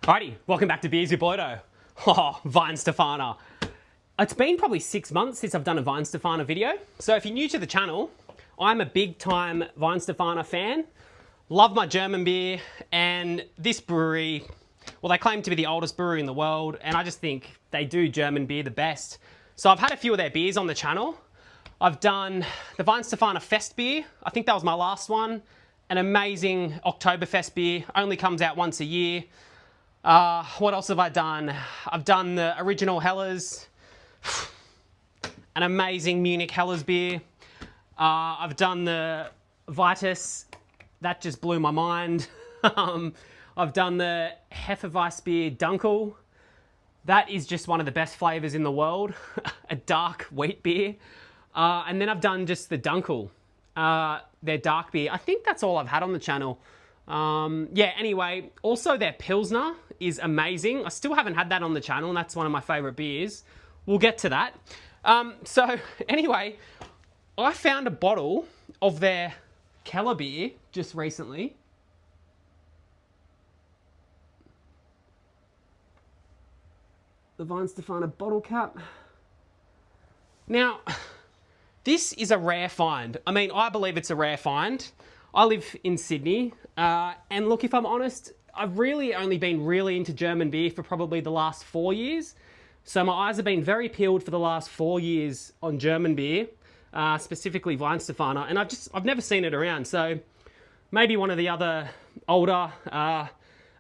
Alrighty, welcome back to Beers with Boydo. Oh, Weihenstephaner. It's been probably 6 months since I've done a Weihenstephaner video. So if you're new to the channel, I'm a big time Weihenstephaner fan. Love my German beer, and this brewery, well, they claim to be the oldest brewery in the world, and I just think they do German beer the best. So I've had a few of their beers on the channel. I've done the Weihenstephaner Fest beer. I think that was my last one. An amazing Oktoberfest beer, only comes out once a year. What else have I done? I've done the original Hellers, an amazing Munich Hellers beer. I've done the Vitus, that just blew my mind. I've done the Hefeweißbier Dunkel. That is just one of the best flavors in the world, a dark wheat beer. And then I've done just the Dunkel, their dark beer. I think that's all I've had on the channel. Yeah, anyway, also their Pilsner is amazing. I still haven't had that on the channel, and that's one of my favorite beers. We'll get to that. So anyway, I found a bottle of their Kellerbier just recently. The Weihenstephaner bottle cap. Now, this is a rare find. I mean, I believe it's a rare find. I live in Sydney, and look, if I'm honest, I've really only been really into German beer for probably the last 4 years. So my eyes have been very peeled for the last 4 years on German beer, specifically Weihenstephaner, and I've never seen it around. So maybe one of the other older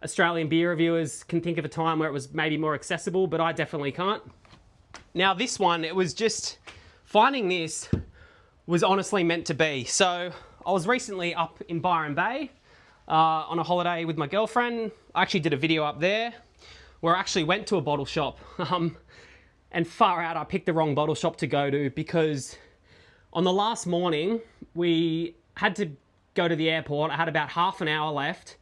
Australian beer reviewers can think of a time where it was maybe more accessible, but I definitely can't. Now this one, it was just, finding this was honestly meant to be. So I was recently up in Byron Bay on a holiday with my girlfriend. I actually did a video up there where I actually went to a bottle shop, and far out, I picked the wrong bottle shop to go to, because on the last morning we had to go to the airport. I had about half an hour left,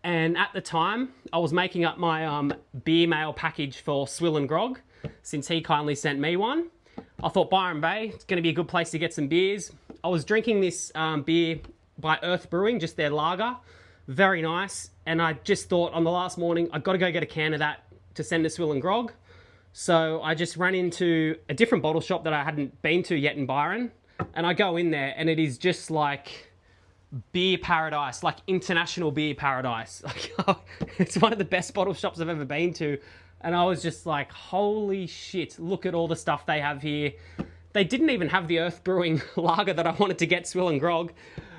and at the time I was making up my beer mail package for Swill and Grog, since he kindly sent me one. I thought Byron Bay, it's going to be a good place to get some beers. I was drinking this beer by Earth Brewing, just their lager. Very nice. And I just thought on the last morning, I've got to go get a can of that to send to Swill and Grog. So I just ran into a different bottle shop that I hadn't been to yet in Byron. And I go in there, and it is just like beer paradise, like international beer paradise. Like, it's one of the best bottle shops I've ever been to. And I was just like, holy shit, look at all the stuff they have here. They didn't even have the Earth Brewing lager that I wanted to get Swill and Grog.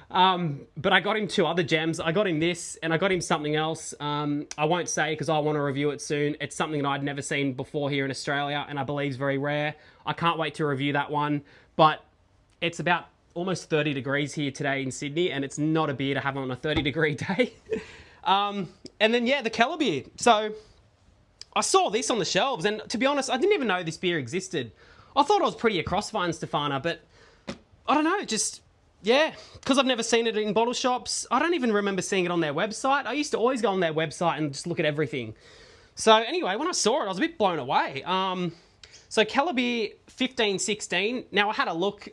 But I got him 2 other gems. I got him this, and I got him something else. I won't say because I want to review it soon. It's something that I'd never seen before here in Australia, and I believe is very rare. I can't wait to review that one. But it's about almost 30 degrees here today in Sydney, and it's not a beer to have on a 30-degree day. And then, yeah, the Kellerbier. So I saw this on the shelves, and to be honest, I didn't even know this beer existed. I thought I was pretty across Weihenstephaner, but I don't know, just, yeah, because I've never seen it in bottle shops. I don't even remember seeing it on their website. I used to always go on their website and just look at everything. So anyway, when I saw it, I was a bit blown away. So Kellerbier 1516. Now I had a look.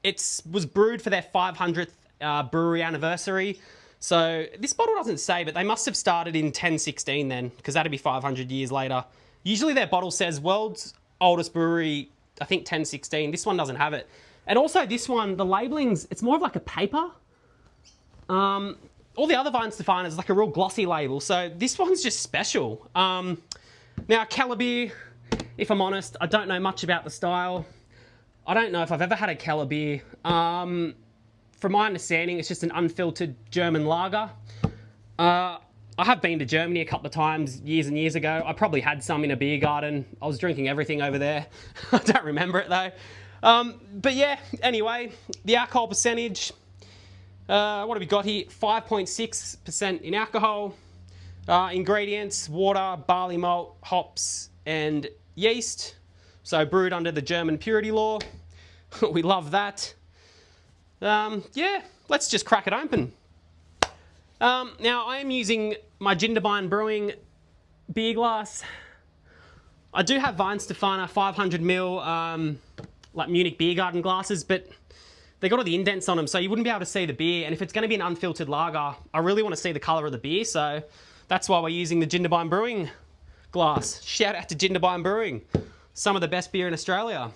It was brewed for their 500th brewery anniversary. So this bottle doesn't say, but they must have started in 1016 then, because that'd be 500 years later. Usually their bottle says world's oldest brewery, I think 1016. This one doesn't have it. And also this one, the labelling's, it's more of like a paper. All the other Weihenstephaner is like a real glossy label. So this one's just special. Now Kellerbier, if I'm honest, I don't know much about the style. I don't know if I've ever had a Kellerbier. From my understanding, it's just an unfiltered German lager. I have been to Germany a couple of times, years and years ago. I probably had some in a beer garden. I was drinking everything over there. I don't remember it though. But yeah, anyway, the alcohol percentage, what have we got here? 5.6% in alcohol. Ingredients, water, barley malt, hops, and yeast. So brewed under the German purity law. We love that. Yeah, let's just crack it open. Now I am using my Jindabyne Brewing beer glass. I do have Weihenstephaner 500ml like Munich beer garden glasses, but they got all the indents on them, so you wouldn't be able to see the beer. And if it's going to be an unfiltered lager, I really want to see the colour of the beer. So That's why we're using the Jindabyne Brewing glass. Shout out to Jindabyne Brewing. Some of the best beer in Australia.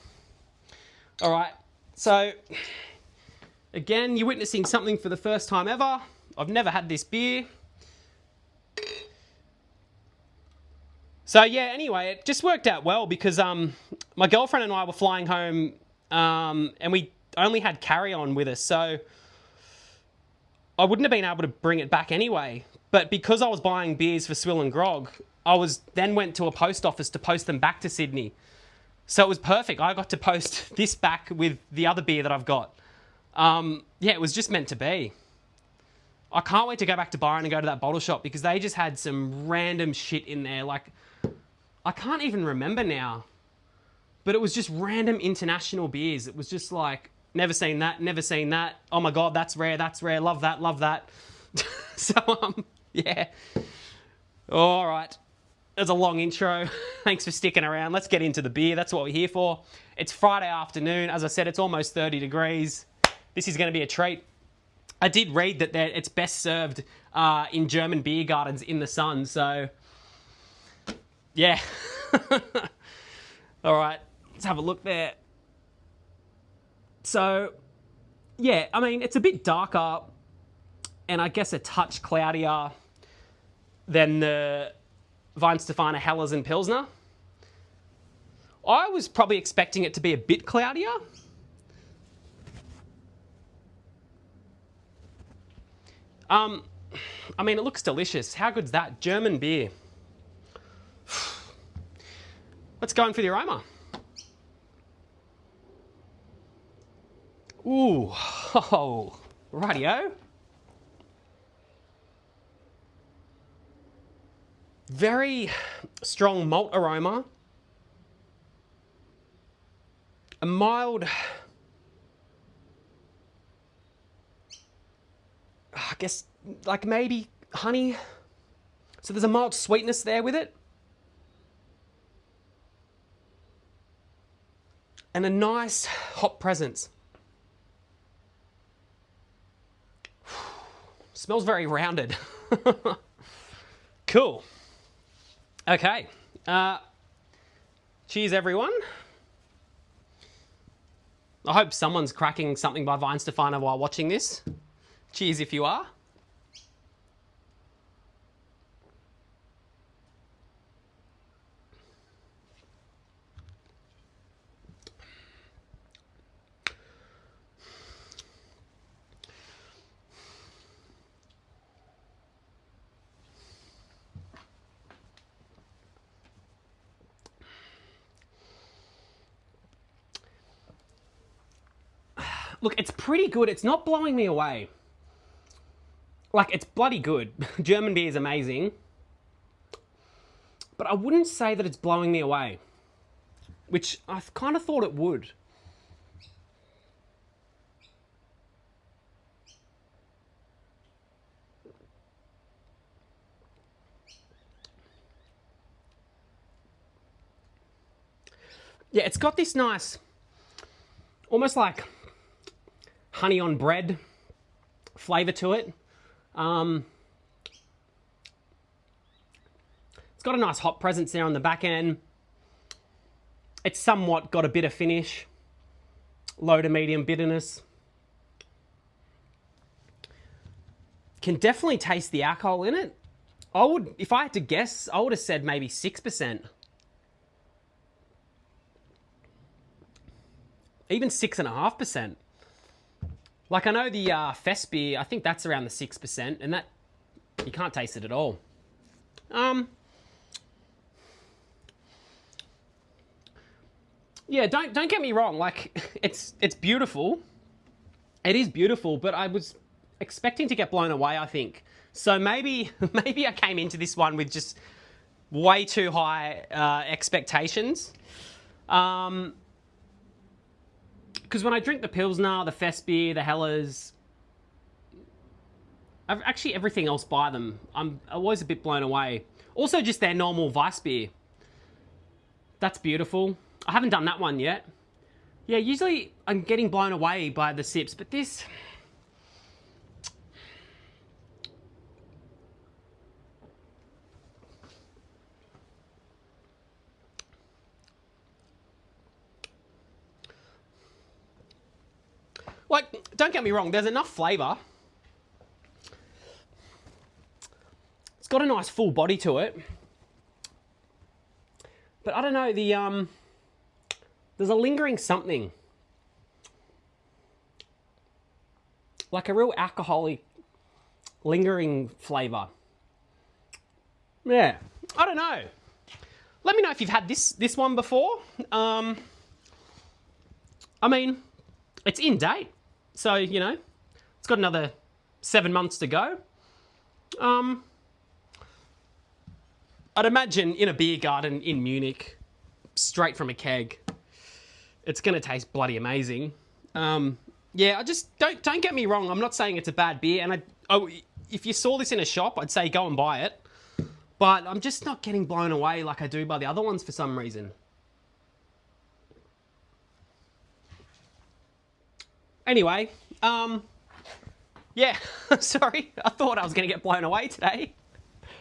All right, so again, you're witnessing something for the first time ever. I've never had this beer. So yeah, anyway, it just worked out well because my girlfriend and I were flying home and we only had carry-on with us, so I wouldn't have been able to bring it back anyway. But because I was buying beers for Swill and Grog, then went to a post office to post them back to Sydney. So it was perfect. I got to post this back with the other beer that I've got. Yeah, it was just meant to be. I can't wait to go back to Byron and go to that bottle shop because they just had some random shit in there. Like, I can't even remember now. But it was just random international beers. It was just like, never seen that, never seen that. Oh my God, that's rare, love that, love that. So, yeah. All right. That's a long intro. Thanks for sticking around. Let's get into the beer. That's what we're here for. It's Friday afternoon. As I said, it's almost 30 degrees. This is going to be a treat. I did read that it's best served in German beer gardens in the sun. So, yeah. All right. Let's have a look there. So, yeah, I mean, it's a bit darker and I guess a touch cloudier than the Weihenstephaner Helles and Pilsner. I was probably expecting it to be a bit cloudier. I mean, it looks delicious. How good's that? German beer. Let's go in for the aroma. Ooh, oh, rightio. Very strong malt aroma. A mild, I guess, like maybe honey. So there's a mild sweetness there with it. And a nice hop presence. Smells very rounded. Cool. Okay. Cheers, everyone. I hope someone's cracking something by Weihenstephaner while watching this. Cheers if you are. Look, it's pretty good. It's not blowing me away. Like, it's bloody good. German beer is amazing. But I wouldn't say that it's blowing me away, which I kind of thought it would. Yeah, it's got this nice, almost like honey on bread flavour to it. It's got a nice hop presence there on the back end. It's somewhat got a bit of finish, low to medium bitterness. Can definitely taste the alcohol in it. I would, if I had to guess, I would have said maybe 6%. Even 6.5%. Like, I know the Fest beer, I think that's around the 6%, and that, you can't taste it at all. Yeah, don't get me wrong, like, it's beautiful. It is beautiful, but I was expecting to get blown away, I think. So maybe I came into this one with just way too high expectations. Because when I drink the Pilsner, the Fest beer, the Helles, actually everything else by them, I'm always a bit blown away. Also just their normal Weiss beer. That's beautiful. I haven't done that one yet. Yeah, usually I'm getting blown away by the sips, but this... like, don't get me wrong, there's enough flavour. It's got a nice full body to it. But I don't know, there's a lingering something. Like a real alcoholic, lingering flavour. Yeah, I don't know. Let me know if you've had this one before. I mean, it's in date. So, you know, it's got another 7 months to go. I'd imagine in a beer garden in Munich, straight from a keg, it's going to taste bloody amazing. Yeah, I just don't get me wrong. I'm not saying it's a bad beer, and if you saw this in a shop, I'd say go and buy it. But I'm just not getting blown away like I do by the other ones for some reason. Anyway, yeah, sorry. I thought I was going to get blown away today.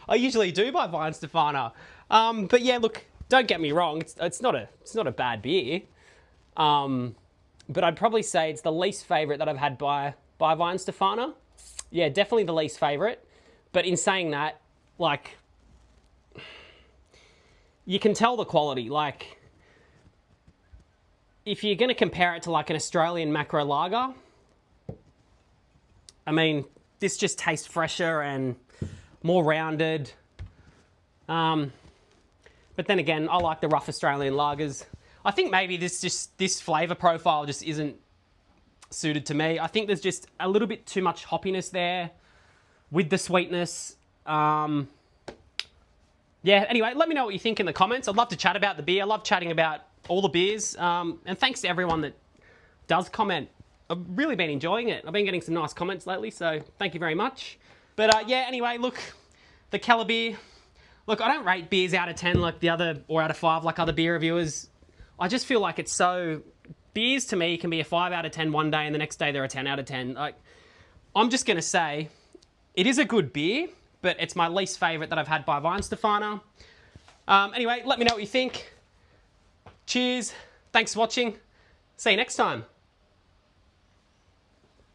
I usually do by Weihenstephaner. But yeah, look, don't get me wrong. It's not a bad beer. But I'd probably say it's the least favourite that I've had by Weihenstephaner. Yeah, definitely the least favourite. But in saying that, like, you can tell the quality. Like, if you're going to compare it to like an Australian macro lager, I mean, this just tastes fresher and more rounded. But then again, I like the rough Australian lagers. I think maybe this flavour profile just isn't suited to me. I think there's just a little bit too much hoppiness there with the sweetness. Yeah, anyway, let me know what you think in the comments. I'd love to chat about the beer. I love chatting about all the beers. And thanks to everyone that does comment. I've really been enjoying it. I've been getting some nice comments lately, so thank you very much. But yeah, anyway, look, the Kellerbier. Look, I don't rate beers out of 10 like the other, or out of 5 like other beer reviewers. I just feel like it's so... Beers to me can be a 5 out of 10 one day and the next day they're a 10 out of 10. Like, I'm just going to say, it is a good beer, but it's my least favourite that I've had by Weihenstephaner. Anyway, let me know what you think. Cheers. Thanks for watching. See you next time.